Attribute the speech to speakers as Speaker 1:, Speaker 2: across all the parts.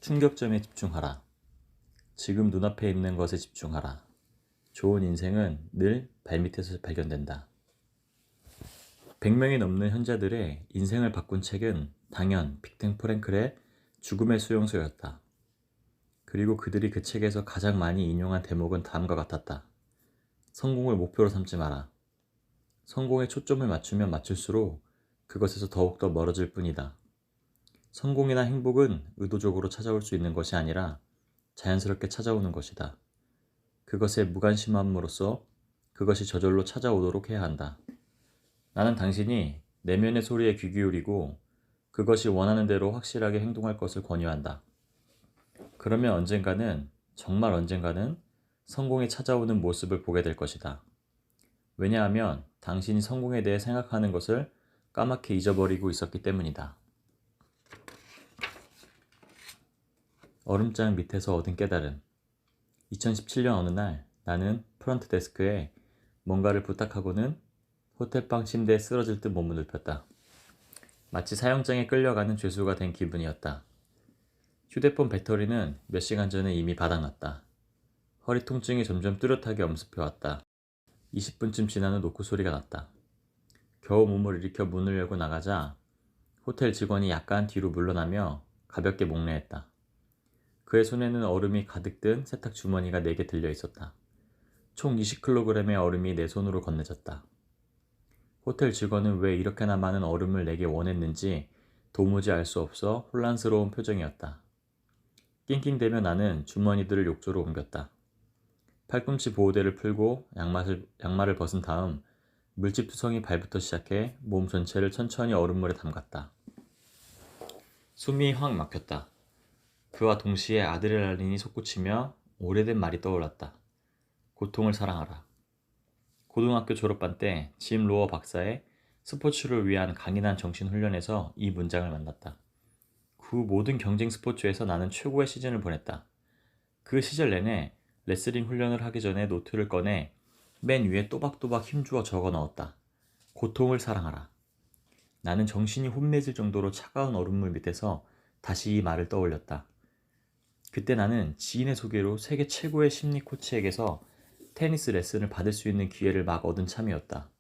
Speaker 1: 충격점에 집중하라. 지금 눈앞에 있는 것에 집중하라. 좋은 인생은 늘 발밑에서 발견된다. 100명이 넘는 현자들의 인생을 바꾼 책은 당연 빅텐 프랭클의 죽음의 수용소였다. 그리고 그들이 그 책에서 가장 많이 인용한 대목은 다음과 같았다. 성공을 목표로 삼지 마라. 성공에 초점을 맞추면 맞출수록 그것에서 더욱더 멀어질 뿐이다. 성공이나 행복은 의도적으로 찾아올 수 있는 것이 아니라 자연스럽게 찾아오는 것이다. 그것에 무관심함으로써 그것이 저절로 찾아오도록 해야 한다. 나는 당신이 내면의 소리에 귀 기울이고 그것이 원하는 대로 확실하게 행동할 것을 권유한다. 그러면 언젠가는, 정말 언젠가는 성공이 찾아오는 모습을 보게 될 것이다. 왜냐하면 당신이 성공에 대해 생각하는 것을 까맣게 잊어버리고 있었기 때문이다. 얼음장 밑에서 얻은 깨달음. 2017년 어느 날 나는 프런트 데스크에 뭔가를 부탁하고는 호텔방 침대에 쓰러질 듯 몸을 눕혔다. 마치 사형장에 끌려가는 죄수가 된 기분이었다. 휴대폰 배터리는 몇 시간 전에 이미 바닥났다. 허리 통증이 점점 뚜렷하게 엄습해왔다. 20분쯤 지난 후 노크 소리가 났다. 겨우 몸을 일으켜 문을 열고 나가자 호텔 직원이 약간 뒤로 물러나며 가볍게 목례했다. 그의 손에는 얼음이 가득 든 세탁 주머니가 내게 들려 있었다. 총 20kg의 얼음이 내 손으로 건네졌다. 호텔 직원은 왜 이렇게나 많은 얼음을 내게 원했는지 도무지 알 수 없어 혼란스러운 표정이었다. 낑낑대며 나는 주머니들을 욕조로 옮겼다. 팔꿈치 보호대를 풀고 양말을 벗은 다음 물집투성이 발부터 시작해 몸 전체를 천천히 얼음물에 담갔다. 숨이 확 막혔다. 그와 동시에 아드레날린이 솟구치며 오래된 말이 떠올랐다. 고통을 사랑하라. 고등학교 졸업반 때 짐 로어 박사의 스포츠를 위한 강인한 정신훈련에서 이 문장을 만났다. 그 모든 경쟁 스포츠에서 나는 최고의 시즌을 보냈다. 그 시절 내내 레슬링 훈련을 하기 전에 노트를 꺼내 맨 위에 또박또박 힘주어 적어 넣었다. 고통을 사랑하라. 나는 정신이 혼미해질 정도로 차가운 얼음물 밑에서 다시 이 말을 떠올렸다. 그때 나는 지인의 소개로 세계 최고의 심리 코치에게서 테니스 레슨을 받을 수 있는 기회를 막 얻은 참이었다.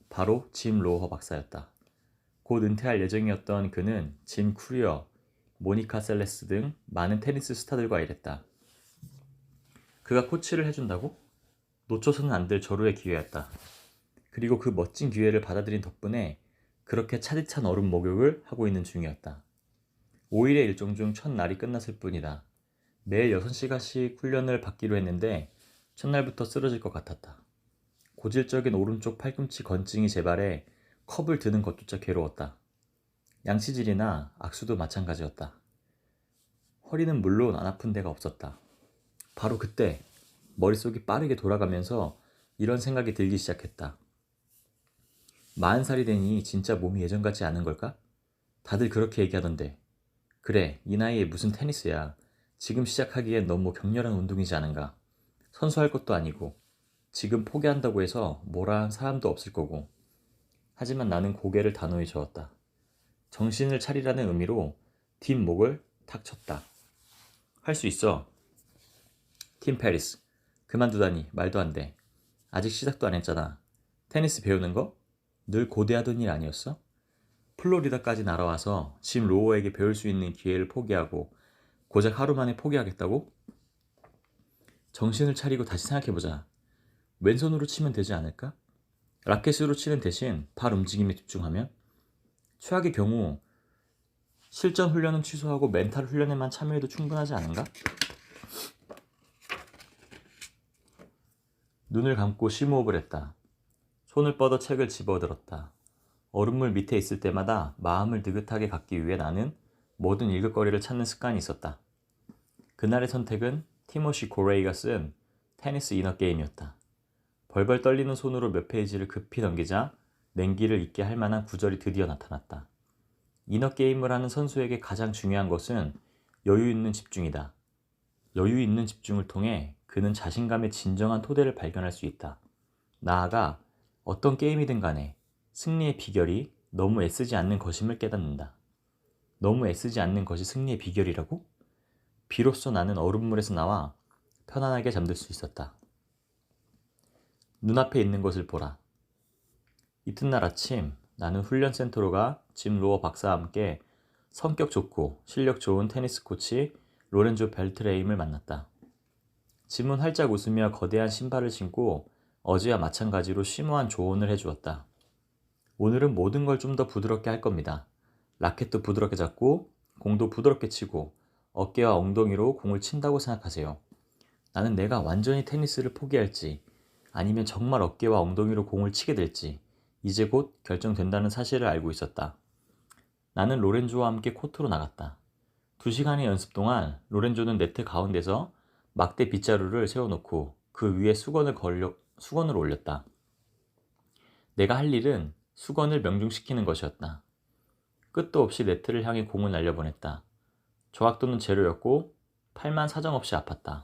Speaker 1: 바로 짐 로허 박사였다. 곧 은퇴할 예정이었던 그는 짐 쿠리어, 모니카 셀레스 등 많은 테니스 스타들과 일했다. 그가 코치를 해준다고? 놓쳐서는 안 될 절호의 기회였다. 그리고 그 멋진 기회를 받아들인 덕분에 그렇게 차디찬 얼음 목욕을 하고 있는 중이었다. 5일의 일정 중 첫날이 끝났을 뿐이다. 매일 6시간씩 훈련을 받기로 했는데 첫날부터 쓰러질 것 같았다. 고질적인 오른쪽 팔꿈치 건증이 재발해 컵을 드는 것조차 괴로웠다. 양치질이나 악수도 마찬가지였다. 허리는 물론 안 아픈 데가 없었다. 바로 그때 머릿속이 빠르게 돌아가면서 이런 생각이 들기 시작했다. 40살이 되니 진짜 몸이 예전 같지 않은 걸까? 다들 그렇게 얘기하던데. 그래, 이 나이에 무슨 테니스야. 지금 시작하기엔 너무 격렬한 운동이지 않은가. 선수할 것도 아니고 지금 포기한다고 해서 뭐라 한 사람도 없을 거고. 하지만 나는 고개를 단호히 저었다. 정신을 차리라는 의미로 뒷목을 탁 쳤다. 할 수 있어. 팀 페리스. 그만두다니 말도 안 돼. 아직 시작도 안 했잖아. 테니스 배우는 거? 늘 고대하던 일 아니었어? 플로리다까지 날아와서 짐 로어에게 배울 수 있는 기회를 포기하고 고작 하루 만에 포기하겠다고? 정신을 차리고 다시 생각해보자. 왼손으로 치면 되지 않을까? 라켓으로 치는 대신 발 움직임에 집중하면? 최악의 경우 실전 훈련은 취소하고 멘탈 훈련에만 참여해도 충분하지 않은가? 눈을 감고 심호흡을 했다. 손을 뻗어 책을 집어들었다. 얼음물 밑에 있을 때마다 마음을 느긋하게 갖기 위해 나는 뭐든 읽을거리를 찾는 습관이 있었다. 그날의 선택은 티모시 고레이가 쓴 테니스 이너 게임이었다. 벌벌 떨리는 손으로 몇 페이지를 급히 넘기자 냉기를 잊게 할 만한 구절이 드디어 나타났다. 이너 게임을 하는 선수에게 가장 중요한 것은 여유 있는 집중이다. 여유 있는 집중을 통해 그는 자신감의 진정한 토대를 발견할 수 있다. 나아가 어떤 게임이든 간에 승리의 비결이 너무 애쓰지 않는 것임을 깨닫는다. 너무 애쓰지 않는 것이 승리의 비결이라고? 비로소 나는 얼음물에서 나와 편안하게 잠들 수 있었다. 눈앞에 있는 것을 보라. 이튿날 아침 나는 훈련센터로 가 짐 로어 박사와 함께 성격 좋고 실력 좋은 테니스 코치 로렌조 벨트레임을 만났다. 짐은 활짝 웃으며 거대한 신발을 신고 어제와 마찬가지로 심오한 조언을 해주었다. 오늘은 모든 걸 좀 더 부드럽게 할 겁니다. 라켓도 부드럽게 잡고 공도 부드럽게 치고 어깨와 엉덩이로 공을 친다고 생각하세요. 나는 내가 완전히 테니스를 포기할지 아니면 정말 어깨와 엉덩이로 공을 치게 될지 이제 곧 결정된다는 사실을 알고 있었다. 나는 로렌조와 함께 코트로 나갔다. 2시간의 연습 동안 로렌조는 네트 가운데서 막대 빗자루를 세워놓고 그 위에 수건을 올렸다. 내가 할 일은 수건을 명중시키는 것이었다. 끝도 없이 네트를 향해 공을 날려보냈다. 정확도는 제로였고 팔만 사정없이 아팠다.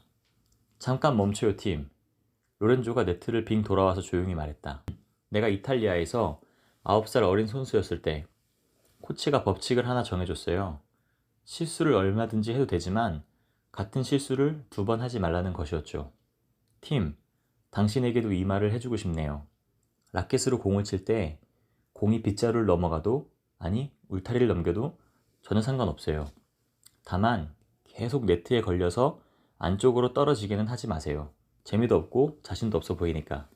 Speaker 1: 잠깐 멈춰요 팀. 로렌조가 네트를 빙 돌아와서 조용히 말했다. 내가 이탈리아에서 9살 어린 선수였을 때 코치가 법칙을 하나 정해줬어요. 실수를 얼마든지 해도 되지만 같은 실수를 2번 하지 말라는 것이었죠. 팀, 당신에게도 이 말을 해주고 싶네요. 라켓으로 공을 칠 때 공이 빗자루를 넘어가도 아니 울타리를 넘겨도 전혀 상관없어요. 다만 계속 네트에 걸려서 안쪽으로 떨어지기는 하지 마세요. 재미도 없고 자신도 없어 보이니까.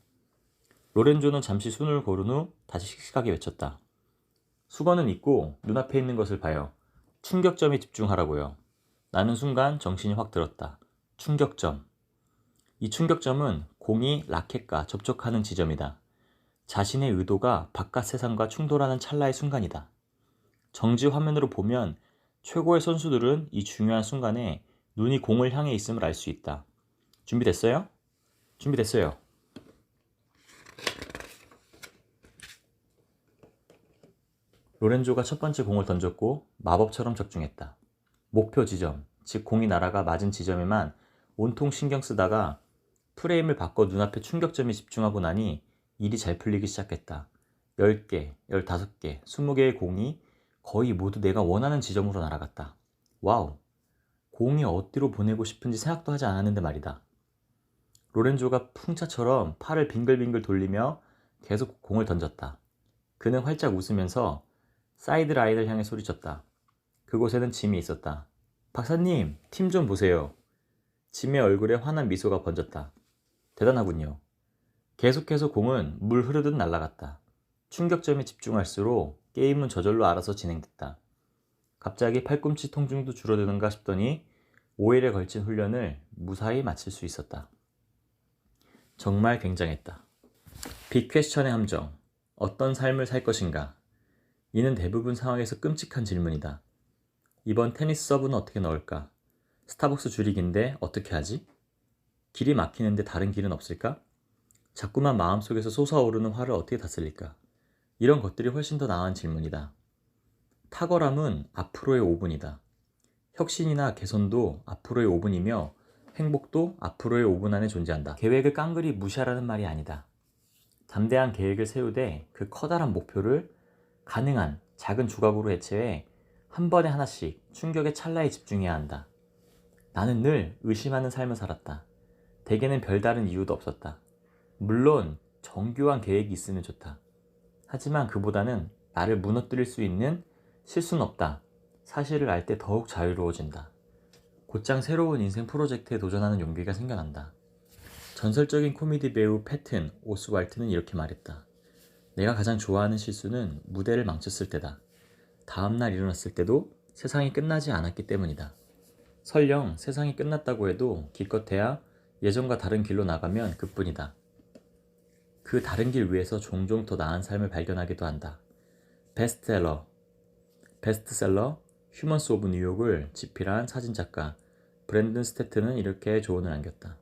Speaker 1: 로렌조는 잠시 숨을 고른 후 다시 씩씩하게 외쳤다. 수건은 있고 눈앞에 있는 것을 봐요. 충격점에 집중하라고요. 나는 순간 정신이 확 들었다. 충격점. 이 충격점은 공이 라켓과 접촉하는 지점이다. 자신의 의도가 바깥 세상과 충돌하는 찰나의 순간이다. 정지 화면으로 보면 최고의 선수들은 이 중요한 순간에 눈이 공을 향해 있음을 알 수 있다. 준비됐어요? 준비됐어요. 로렌조가 첫 번째 공을 던졌고 마법처럼 적중했다. 목표 지점, 즉 공이 날아가 맞은 지점에만 온통 신경 쓰다가 프레임을 바꿔 눈앞에 충격점에 집중하고 나니 일이 잘 풀리기 시작했다. 10개, 15개, 20개의 공이 거의 모두 내가 원하는 지점으로 날아갔다. 와우! 공이 어디로 보내고 싶은지 생각도 하지 않았는데 말이다. 로렌조가 풍차처럼 팔을 빙글빙글 돌리며 계속 공을 던졌다. 그는 활짝 웃으면서 사이드라인을 향해 소리쳤다. 그곳에는 짐이 있었다. 박사님, 팀 좀 보세요. 짐의 얼굴에 환한 미소가 번졌다. 대단하군요. 계속해서 공은 물 흐르듯 날아갔다. 충격점에 집중할수록 게임은 저절로 알아서 진행됐다. 갑자기 팔꿈치 통증도 줄어드는가 싶더니 5일에 걸친 훈련을 무사히 마칠 수 있었다. 정말 굉장했다. 빅퀘스천의 함정. 어떤 삶을 살 것인가? 이는 대부분 상황에서 끔찍한 질문이다. 이번 테니스 서브는 어떻게 넣을까? 스타벅스 줄이 긴데 어떻게 하지? 길이 막히는데 다른 길은 없을까? 자꾸만 마음속에서 솟아오르는 화를 어떻게 다스릴까? 이런 것들이 훨씬 더 나은 질문이다. 탁월함은 앞으로의 5분이다. 혁신이나 개선도 앞으로의 5분이며 행복도 앞으로의 5분 안에 존재한다. 계획을 깡그리 무시하라는 말이 아니다. 담대한 계획을 세우되 그 커다란 목표를 가능한 작은 조각으로 해체해 한 번에 하나씩 충격의 찰나에 집중해야 한다. 나는 늘 의심하는 삶을 살았다. 대개는 별다른 이유도 없었다. 물론 정교한 계획이 있으면 좋다. 하지만 그보다는 나를 무너뜨릴 수 있는 실수는 없다. 사실을 알 때 더욱 자유로워진다. 곧장 새로운 인생 프로젝트에 도전하는 용기가 생겨난다. 전설적인 코미디 배우 패튼 오스왈트는 이렇게 말했다. 내가 가장 좋아하는 실수는 무대를 망쳤을 때다. 다음날 일어났을 때도 세상이 끝나지 않았기 때문이다. 설령 세상이 끝났다고 해도 기껏해야 예전과 다른 길로 나가면 그뿐이다. 그 다른 길 위에서 종종 더 나은 삶을 발견하기도 한다. 베스트셀러 휴먼스 오브 뉴욕을 집필한 사진작가 브랜든 스태튼은 이렇게 조언을 남겼다.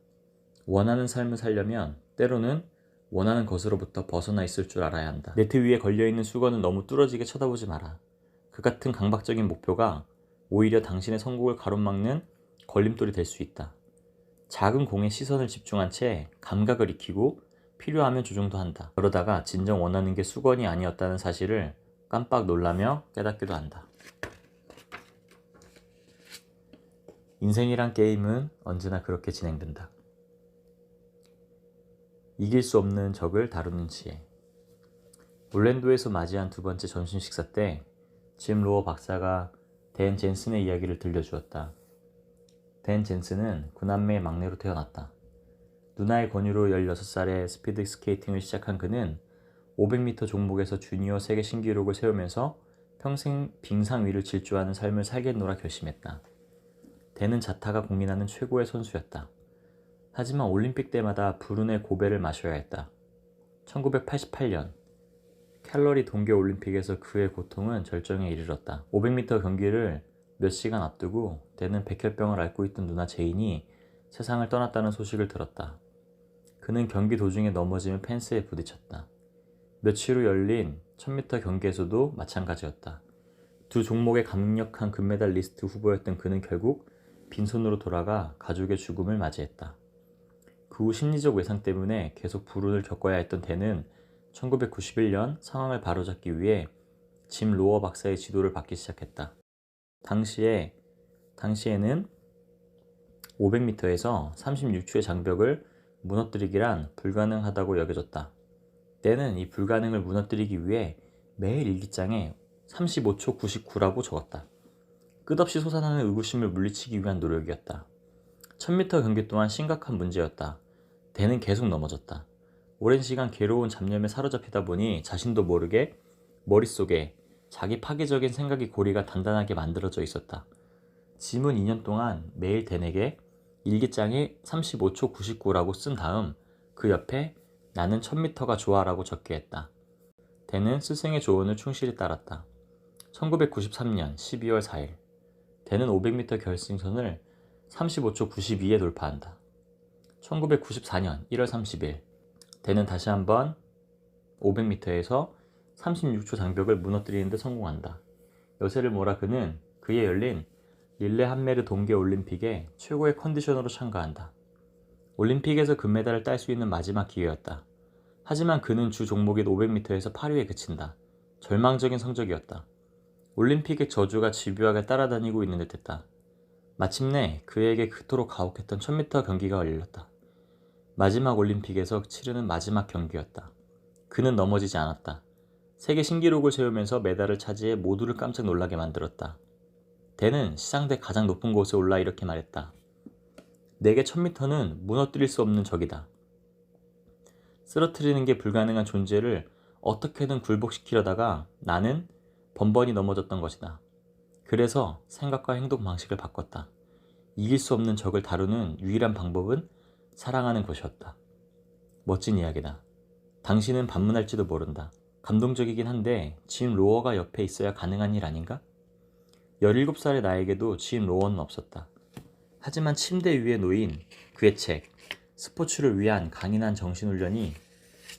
Speaker 1: 원하는 삶을 살려면 때로는 원하는 것으로부터 벗어나 있을 줄 알아야 한다. 네트 위에 걸려있는 수건을 너무 뚫어지게 쳐다보지 마라. 그 같은 강박적인 목표가 오히려 당신의 성공을 가로막는 걸림돌이 될 수 있다. 작은 공에 시선을 집중한 채 감각을 익히고 필요하면 조정도 한다. 그러다가 진정 원하는 게 수건이 아니었다는 사실을 깜빡 놀라며 깨닫기도 한다. 인생이란 게임은 언제나 그렇게 진행된다. 이길 수 없는 적을 다루는 지혜. 올랜도에서 맞이한 두 번째 점심 식사 때 짐 로어 박사가 댄 젠슨의 이야기를 들려주었다. 댄 젠슨은 9남매의 막내로 태어났다. 누나의 권유로 16살에 스피드 스케이팅을 시작한 그는 500m 종목에서 주니어 세계 신기록을 세우면서 평생 빙상 위를 질주하는 삶을 살겠노라 결심했다. 댄은 자타가 공인하는 최고의 선수였다. 하지만 올림픽 때마다 불운의 고배를 마셔야 했다. 1988년 캘러리 동계올림픽에서 그의 고통은 절정에 이르렀다. 500m 경기를 몇 시간 앞두고 댄은 백혈병을 앓고 있던 누나 제인이 세상을 떠났다는 소식을 들었다. 그는 경기 도중에 넘어지며 펜스에 부딪혔다. 며칠 후 열린 1000m 경기에서도 마찬가지였다. 두 종목의 강력한 금메달리스트 후보였던 그는 결국 빈손으로 돌아가 가족의 죽음을 맞이했다. 그 후 심리적 외상 때문에 계속 불운을 겪어야 했던 댄은 1991년 상황을 바로잡기 위해 짐 로어 박사의 지도를 받기 시작했다. 당시에는 500m에서 36초의 장벽을 무너뜨리기란 불가능하다고 여겨졌다. 댄은 이 불가능을 무너뜨리기 위해 매일 일기장에 35초 99라고 적었다. 끝없이 솟아나는 의구심을 물리치기 위한 노력이었다. 1000m 경기 동안 심각한 문제였다. 댄은 계속 넘어졌다. 오랜 시간 괴로운 잡념에 사로잡히다 보니 자신도 모르게 머릿속에 자기 파괴적인 생각의 고리가 단단하게 만들어져 있었다. 짐은 2년 동안 매일 댄에게 일기장에 35초 99라고 쓴 다음 그 옆에 나는 1000m가 좋아라고 적게 했다. 댄은 스승의 조언을 충실히 따랐다. 1993년 12월 4일 댄은 500m 결승선을 35초 92에 돌파한다. 1994년 1월 30일 댄은 다시 한번 500m에서 36초 장벽을 무너뜨리는 데 성공한다. 여세를 몰아 그는 그에 열린 릴레한메르 동계올림픽에 최고의 컨디션으로 참가한다. 올림픽에서 금메달을 딸 수 있는 마지막 기회였다. 하지만 그는 주 종목인 500m에서 8위에 그친다. 절망적인 성적이었다. 올림픽의 저주가 집요하게 따라다니고 있는 듯했다. 마침내 그에게 그토록 가혹했던 1000m 경기가 열렸다. 마지막 올림픽에서 치르는 마지막 경기였다. 그는 넘어지지 않았다. 세계 신기록을 세우면서 메달을 차지해 모두를 깜짝 놀라게 만들었다. 댄은 시상대 가장 높은 곳에 올라 이렇게 말했다. 내게 1000m는 무너뜨릴 수 없는 적이다. 쓰러뜨리는 게 불가능한 존재를 어떻게든 굴복시키려다가 나는 번번이 넘어졌던 것이다. 그래서 생각과 행동 방식을 바꿨다. 이길 수 없는 적을 다루는 유일한 방법은 사랑하는 것이었다. 멋진 이야기다. 당신은 반문할지도 모른다. 감동적이긴 한데 짐 로어가 옆에 있어야 가능한 일 아닌가? 17살의 나에게도 짐 로어는 없었다. 하지만 침대 위에 놓인 그의 책, 스포츠를 위한 강인한 정신훈련이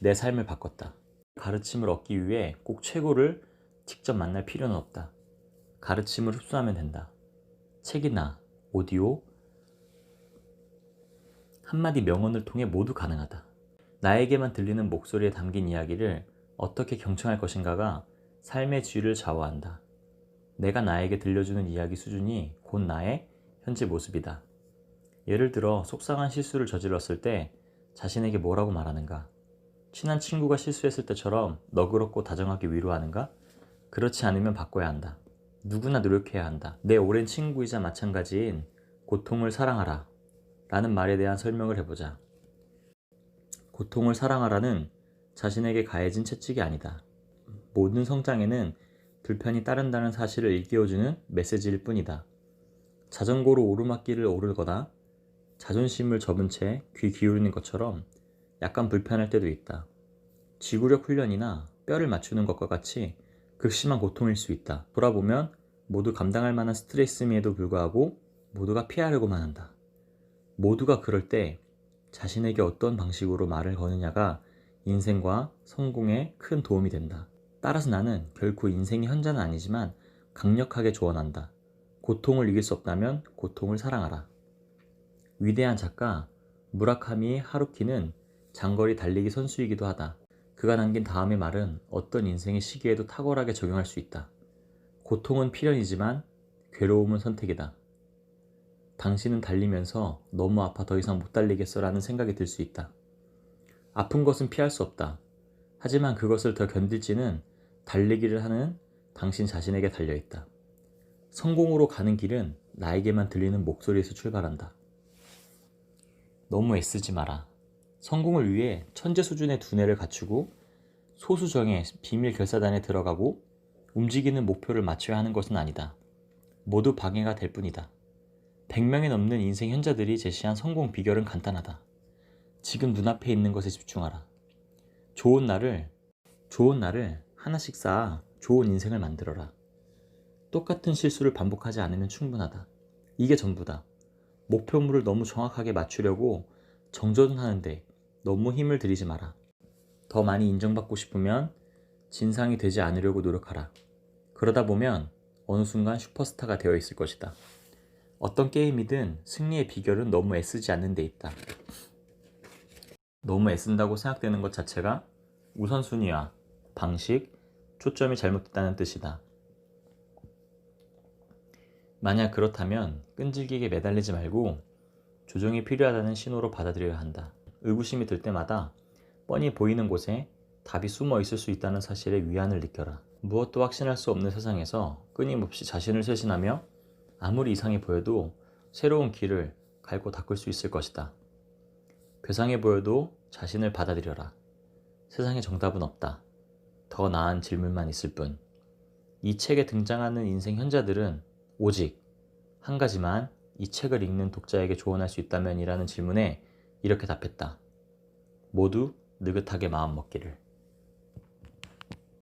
Speaker 1: 내 삶을 바꿨다. 가르침을 얻기 위해 꼭 최고를 직접 만날 필요는 없다. 가르침을 흡수하면 된다. 책이나 오디오, 한마디 명언을 통해 모두 가능하다. 나에게만 들리는 목소리에 담긴 이야기를 어떻게 경청할 것인가가 삶의 질을 좌우한다. 내가 나에게 들려주는 이야기 수준이 곧 나의 현재 모습이다. 예를 들어 속상한 실수를 저질렀을 때 자신에게 뭐라고 말하는가? 친한 친구가 실수했을 때처럼 너그럽고 다정하게 위로하는가? 그렇지 않으면 바꿔야 한다. 누구나 노력해야 한다. 내 오랜 친구이자 마찬가지인 고통을 사랑하라 라는 말에 대한 설명을 해보자. 고통을 사랑하라는 자신에게 가해진 채찍이 아니다. 모든 성장에는 불편이 따른다는 사실을 일깨워주는 메시지일 뿐이다. 자전거로 오르막길을 오르거나 자존심을 접은 채 귀 기울이는 것처럼 약간 불편할 때도 있다. 지구력 훈련이나 뼈를 맞추는 것과 같이 극심한 고통일 수 있다. 돌아보면 모두 감당할 만한 스트레스임에도 불구하고 모두가 피하려고만 한다. 모두가 그럴 때 자신에게 어떤 방식으로 말을 거느냐가 인생과 성공에 큰 도움이 된다. 따라서 나는 결코 인생의 현자는 아니지만 강력하게 조언한다. 고통을 이길 수 없다면 고통을 사랑하라. 위대한 작가 무라카미 하루키는 장거리 달리기 선수이기도 하다. 그가 남긴 다음의 말은 어떤 인생의 시기에도 탁월하게 적용할 수 있다. 고통은 필연이지만 괴로움은 선택이다. 당신은 달리면서 너무 아파 더 이상 못 달리겠어 라는 생각이 들 수 있다. 아픈 것은 피할 수 없다. 하지만 그것을 더 견딜지는 달리기를 하는 당신 자신에게 달려있다. 성공으로 가는 길은 나에게만 들리는 목소리에서 출발한다. 너무 애쓰지 마라. 성공을 위해 천재 수준의 두뇌를 갖추고 소수정의 비밀 결사단에 들어가고 움직이는 목표를 맞춰야 하는 것은 아니다. 모두 방해가 될 뿐이다. 100명이 넘는 인생 현자들이 제시한 성공 비결은 간단하다. 지금 눈앞에 있는 것에 집중하라. 좋은 날을 하나씩 쌓아 좋은 인생을 만들어라. 똑같은 실수를 반복하지 않으면 충분하다. 이게 전부다. 목표물을 너무 정확하게 맞추려고 정전하는데 너무 힘을 들이지 마라. 더 많이 인정받고 싶으면 진상이 되지 않으려고 노력하라. 그러다 보면 어느 순간 슈퍼스타가 되어 있을 것이다. 어떤 게임이든 승리의 비결은 너무 애쓰지 않는 데 있다. 너무 애쓴다고 생각되는 것 자체가 우선순위와 방식, 초점이 잘못됐다는 뜻이다. 만약 그렇다면 끈질기게 매달리지 말고 조정이 필요하다는 신호로 받아들여야 한다. 의구심이 들 때마다 뻔히 보이는 곳에 답이 숨어 있을 수 있다는 사실에 위안을 느껴라. 무엇도 확신할 수 없는 세상에서 끊임없이 자신을 쇄신하며 아무리 이상해 보여도 새로운 길을 갈고 닦을 수 있을 것이다. 괴상해 보여도 자신을 받아들여라. 세상에 정답은 없다. 더 나은 질문만 있을 뿐. 이 책에 등장하는 인생 현자들은 오직 한 가지만 이 책을 읽는 독자에게 조언할 수 있다면 이라는 질문에 이렇게 답했다. 모두 느긋하게 마음 먹기를.